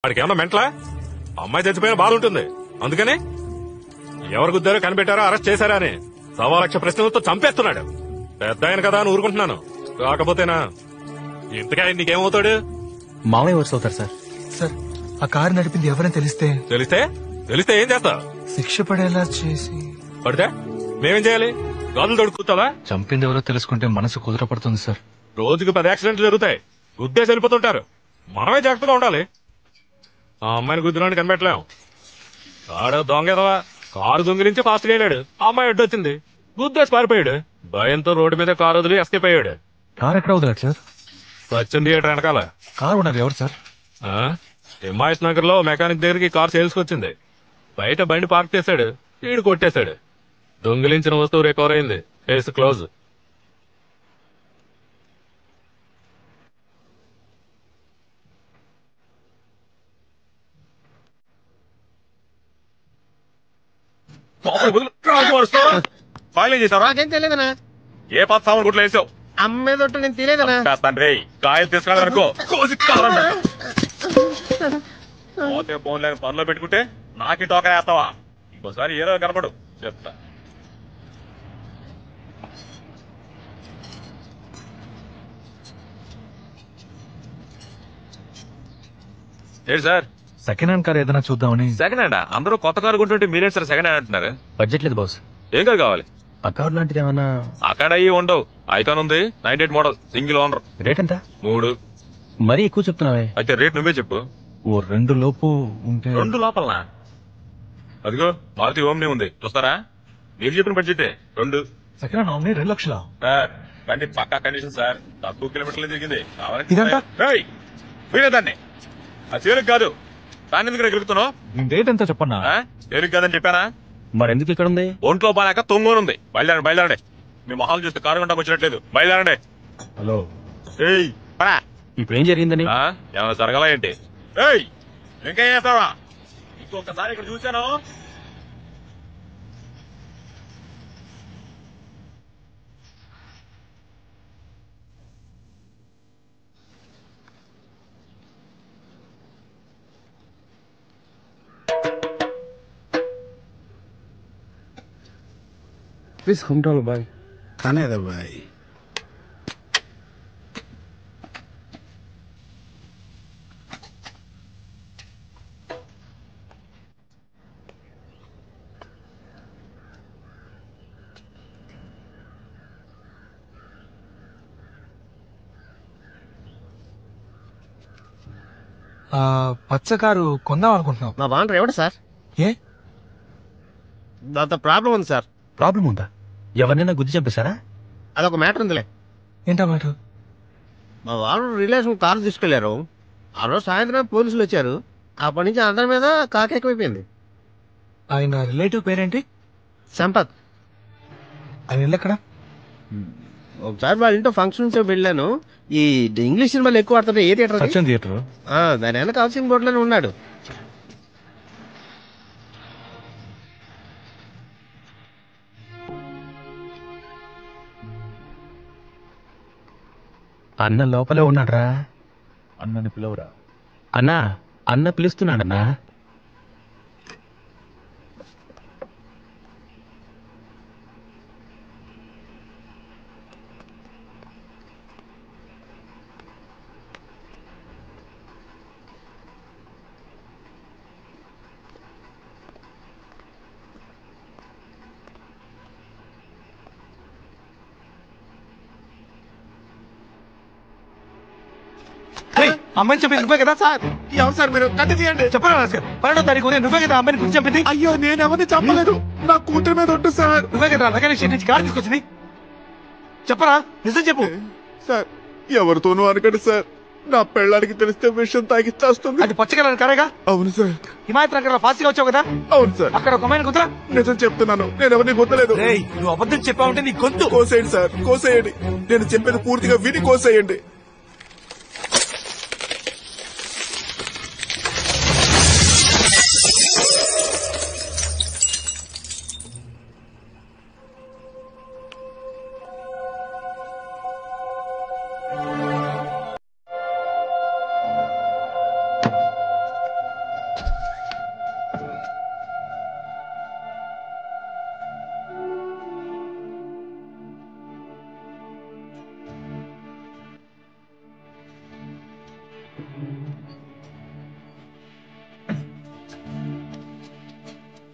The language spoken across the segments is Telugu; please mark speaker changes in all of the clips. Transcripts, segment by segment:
Speaker 1: వాడికి ఏమన్నా మెంట్లా? అమ్మాయి చచ్చిపోయిన బాధ ఉంటుంది, అందుకని ఎవరు గుద్దారో కనిపెట్టారో అరెస్ట్ చేశారా అని 1,00,000 ప్రశ్నలతో చంపేస్తున్నాడు. పెద్ద ఆయన కదా అని ఊరుకుంటున్నాను. కాకపోతేనా ఇంతగా నీకేమవుతాడు?
Speaker 2: మామయ్య వర్స్ అవుతారు సార్.
Speaker 3: సార్ ఆ కారు నడిపింది ఎవరని తెలిస్తే
Speaker 1: తెలిస్తే ఏం చేస్తా?
Speaker 3: శిక్ష పడేలా చేసి
Speaker 1: పడితే మేమేం చేయాలి? గాజులు తొడుకుతావా?
Speaker 2: చంపింది ఎవరో తెలుసుకుంటే మనసు కుదురపడుతుంది సార్.
Speaker 1: రోజుకి 10 యాక్సిడెంట్లు జరుగుతాయి, గుద్దేసి వెళ్ళిపోతుంటారు. మనమే జాగ్రత్తగా ఉండాలి. ఆ అమ్మాయిని గుద్దులాంటి కనిపెట్టలేం. కాడు దొంగేదవా కారు దొంగిలించి ఫాస్ట్ గా వెళ్ళాడు. ఆ అమ్మాయి అడ్డొచ్చింది, గుద్దేసి పారిపోయాడు. భయంతో రోడ్డు మీద కారు వదిలి ఎస్కేప్ అయ్యాడు.
Speaker 2: కార్ ఎక్కడ వదిలేదు సార్?
Speaker 1: సచిన్ థియేటర్ వెనకాల.
Speaker 2: కారు ఉన్నది ఎవరు సార్?
Speaker 1: హిమాయత్ నగర్ లో మెకానిక్ దగ్గరికి కారు సేల్స్ వచ్చింది. బయట బండి పార్క్ చేశాడు, ఈడు కొట్టేశాడు. దొంగిలించిన వస్తువు రికవర్ అయింది. Case close.
Speaker 4: ఫైల్ ఏం చేసావరా?
Speaker 5: నాకేం తెలియదనా.
Speaker 4: ఏ పాత సామాన్ గుట్లో వేసావు?
Speaker 5: అమ్మేదొట్టు నేను తెలియదనా.
Speaker 4: తండ్రి కాయలు తీసుకురాదనుకో పోతే ఫోన్ లేని పనిలో పెట్టుకుంటే నాకి టోకన్ వేస్తావా? ఇంకోసారి ఏదో కనపడు చెప్తా. ఏంటి సార్?
Speaker 2: సెకండ్ హ్యాండ్ కార్ ఏదైనా చూద్దామని.
Speaker 4: Second hand? అందరూ కొత్త కారు కొంటుంటే మీరేంటి సార్ సెకండ్ హ్యాండ్ అంటున్నారు?
Speaker 2: బడ్జెట్ లేదు బాస్.
Speaker 4: ఏం కారు కావాలి?
Speaker 2: ఆ కార్ లాంటిది ఏమన్నా?
Speaker 4: అక్కడ అయ్యి ఉండవు. ఐకాన్ ఉంది, 98 మోడల్, సింగిల్ ఓనర్.
Speaker 2: రేట్ ఎంత?
Speaker 4: 3.
Speaker 2: మరీ ఎక్కువ చెప్తున్నావే.
Speaker 4: అయితే రేట్ నువ్వే చెప్పు.
Speaker 2: ఓ 2 లోపు ఉంటే.
Speaker 4: 2 లోపలనా? అదిగో మారుతి ఓమ్ని ఉంది, చూస్తారా? మీరు చెప్పిన బడ్జెట్ 2.
Speaker 2: Second hand omni 2 లక్షలా?
Speaker 4: బండి పక్కా కండిషన్ సార్, తక్కువ కిలోమీటర్లు తిరిగింది.
Speaker 3: ఇదంతా?
Speaker 4: దాన్ని ఆ చేరుకు కాదు, దాన్ని ఎందుకు గెలుగుతున్నావు?
Speaker 2: రేట్ ఎంత చెప్పన్నా?
Speaker 4: చేరుకు కాదని చెప్పానా?
Speaker 2: మరి ఎందుకు ఇక్కడ ఉంది?
Speaker 4: ఒంట్లో బాగాక తొంగోనుంది. బయలుదేరండి. మీ మొహాలు చూస్తే కారు గంటకు వచ్చినట్లేదు. బయలుదేరండి.
Speaker 2: హలో,
Speaker 4: ఏయ్
Speaker 2: ఇప్పుడు ఏం జరిగిందని?
Speaker 4: ఏమైనా జరగలా ఏంటి? ఏయ్ ఇంకేం చేస్తావా? ఇంకొకసారి ఇక్కడ చూశాను.
Speaker 5: प्लीज हम डालो भाई.
Speaker 6: खाने दो भाई.
Speaker 3: పచ్చ కారు కొందాం అనుకుంటున్నాం.
Speaker 5: మా బాండ్రు ఎవడు సార్?
Speaker 3: ఏ
Speaker 5: దాంతో ప్రాబ్లం ఉంది సార్.
Speaker 2: ప్రాబ్లం ఉందా? ఎవరినైనా గుద్ది చంపేశారా?
Speaker 5: అదొక మ్యాటర్ ఉందిలే.
Speaker 3: ఏంటా మాట?
Speaker 5: మా వాళ్ళు రిలేషన్ కారు తీసుకెళ్లారు. ఆ రోజు సాయంత్రం పోలీసులు వచ్చారు. అప్పటి నుంచి అందరి మీద కాకెక్కువైపోయింది.
Speaker 3: ఆయన రిలేటివ్ పేరేంటి?
Speaker 5: సంపత్.
Speaker 3: ఆయన ఇల్లు ఎక్కడ?
Speaker 5: ఒకసారి వాళ్ళ ఇంట్లో ఫంక్షన్ వెళ్ళాను. ఈ ఇంగ్లీష్ సినిమాలు ఎక్కువ ఆడుతుంటే ఏ థియేటర్?
Speaker 2: సచిన్ థియేటర్.
Speaker 5: దాని వెనక హౌసింగ్ బోర్డులోనే ఉన్నాడు.
Speaker 2: అన్న లోపలే ఉన్నాడ్రా. అన్నని పిలవరా. అన్నా, అన్న పిలుస్తున్నాడన్నా.
Speaker 3: అమ్మాయిని చెప్పింది నువ్వే కదా సార్?
Speaker 5: ఎవరు సార్ మీరు? కత్తి తీయండి.
Speaker 3: చెప్పరా 12వ తారీఖు నువ్వే కదా అమ్మాయిని గురించి చెప్పింది?
Speaker 5: అయ్యో నేను ఎవరిని చంపలేదు. నా కూతురు మీద ఒట్టు సార్.
Speaker 3: నువ్వే కదా మెకానిక్ షెడ్ నుంచి కారు తీసుకొచ్చింది? చెప్పరా, నిజం చెప్పు.
Speaker 6: సార్ ఎవరితోనూ అనకండి సార్, నా పెళ్ళానికి తెలిస్తే విషయం తాగిచ్చేస్తుంది.
Speaker 3: అది పచ్చగలని కారేగా?
Speaker 6: అవును సార్.
Speaker 3: హిమాయత్ నగర్ లో ఫాస్ట్ గా వచ్చావు కదా?
Speaker 6: అవును సార్.
Speaker 3: అక్కడ ఒక అమ్మాయిని కుదరా?
Speaker 6: నిజం చెప్తున్నాను, నేను ఎవరిని గుర్తలేదు.
Speaker 3: నువ్వు అబద్ధం చెప్పావంటే నీ గొంతు
Speaker 6: కోసేయండి సార్, కోసేయండి. నేను చెప్పేది పూర్తిగా విని కోసేయండి.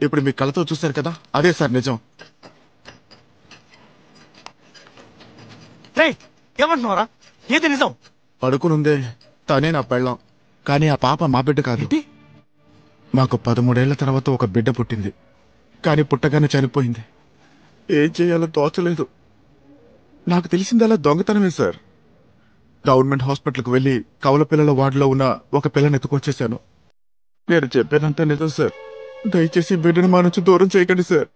Speaker 6: ఇప్పుడు మీ కళ్ళతో చూశారు కదా, అదే సార్ నిజం.
Speaker 3: రేయ్, ఏమంటున్నారా? ఏది నిజం?
Speaker 6: పడుకునుందే తనే నా పెళ్ళం, కానీ ఆ పాప మా బిడ్డ కాదు. మాకు 13 ఏళ్ల తర్వాత ఒక బిడ్డ పుట్టింది, కానీ పుట్టగానే చనిపోయింది. ఏం చేయాలో తోచలేదు. నాకు తెలిసిందలా దొంగతనమే సార్. గవర్నమెంట్ హాస్పిటల్కి వెళ్ళి కవల పిల్లల వార్డులో ఉన్న ఒక పిల్లని ఎత్తుకొచ్చేశాను. నేను చెప్పానంత నిజం సార్. దయచేసి బిడ్డను మా నుంచి దూరం చేయకండి సార్.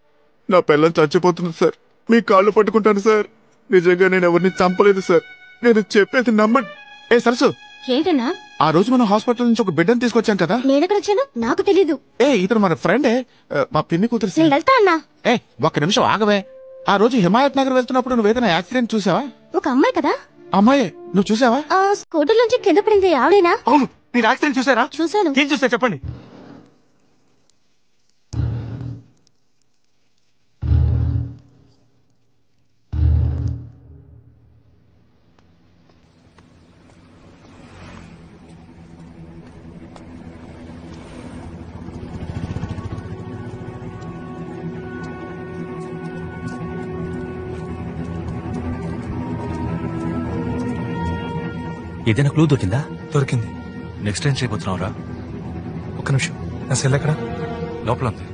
Speaker 6: నా పిల్లని చచ్చిపోతుంది సార్. మీ కాళ్ళు పట్టుకుంటాను సార్. నిజంగా నేను ఎవరిని చంపలేదు సార్. నేను చెప్పేది నమ్మండి. ఏ సరసు,
Speaker 7: ఏంటన్నా?
Speaker 6: ఆ రోజు మనం హాస్పిటల్ నుంచి ఒక బిడ్డను తీసుకొచ్చాం కదా.
Speaker 7: నేనెక్కడ వచ్చాను? నాకు తెలీదు.
Speaker 6: ఇతను మన ఫ్రెండే, మా పిన్ని కూతురు
Speaker 7: నేను
Speaker 6: సార్.
Speaker 7: వెళ్తా అన్నా.
Speaker 6: ఒక్క నిమిషం ఆగవే. ఆ రోజు హిమాయత్ నగర్ వెళ్తున్నప్పుడు నువ్వేదైనా యాక్సిడెంట్ చూసావా?
Speaker 7: ఒక అమ్మాయి కదా?
Speaker 6: అమ్మాయి, నువ్వు చూసావా?
Speaker 7: ఆ స్కూటర్ నుంచి కింద పడింది ఆవిడేనా?
Speaker 3: అవును, మీరు యాక్సిడెంట్ చూసారా?
Speaker 7: చూశాను.
Speaker 3: ఏం చూసా చెప్పండి.
Speaker 2: ఏదైనా క్లూ దొరికిందా?
Speaker 8: దొరికింది. నెక్స్ట్ ఏం చేయబోతున్నావురా? ఒక్క నిమిషం, నా సెల్ ఎక్కడ? లోపల ఉంది.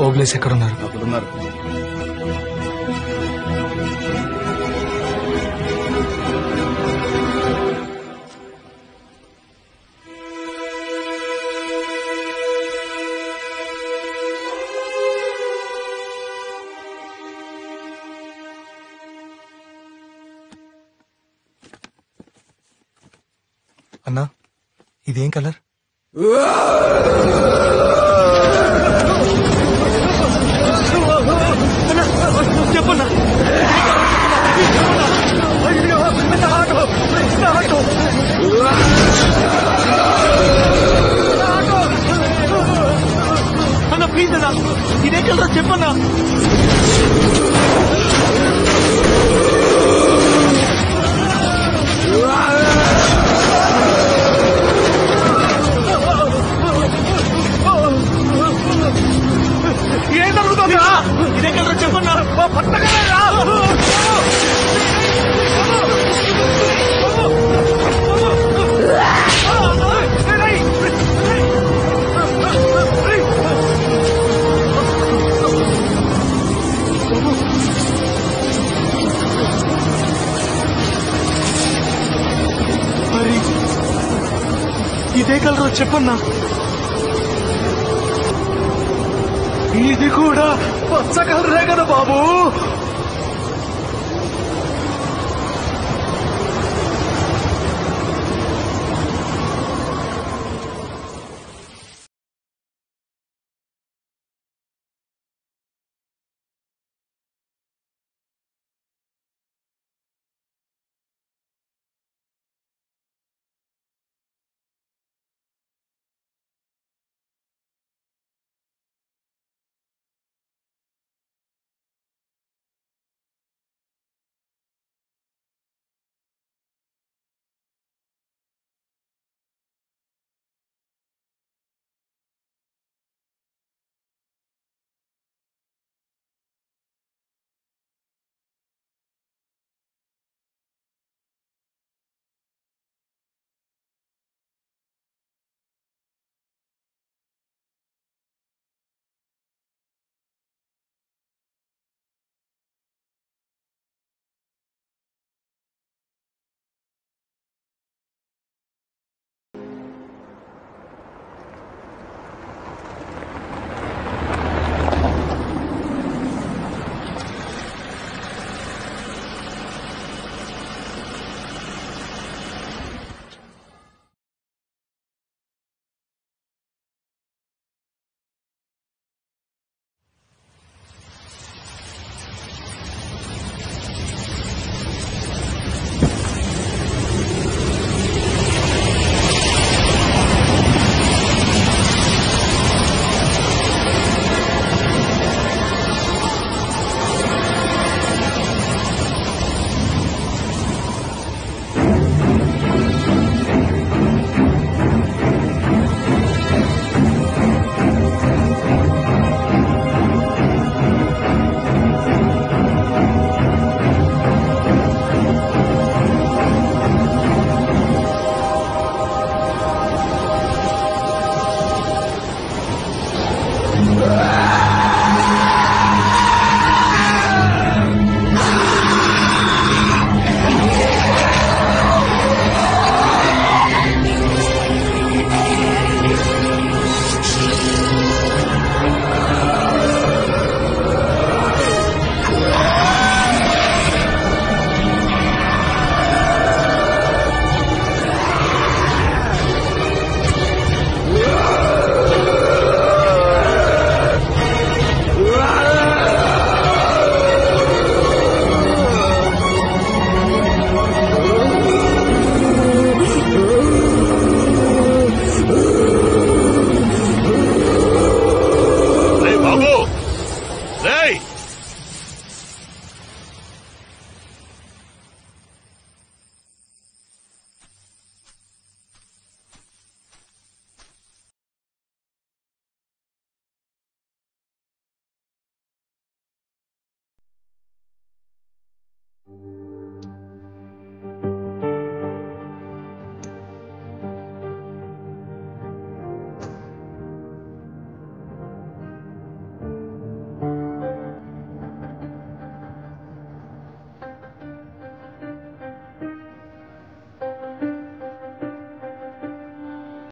Speaker 8: ఓబ్లేస్ ఎక్కడున్నారు?
Speaker 6: అక్కడున్నారు.
Speaker 8: అన్నా, ఇదేం కలర్?
Speaker 3: చెప్పన్నా. అన్న ప్లీజ్ అన్నా, ఇదే కలరా చెప్పన్నా. ఏం జరుగుతుందా? ఇదే కలరా చెప్పన్నా. పట్టగలరా? మరి ఇదే కలరా చెప్పన్నా. ఇది కూడా పచ్చ కలరే కదా బాబు.
Speaker 1: రేయ్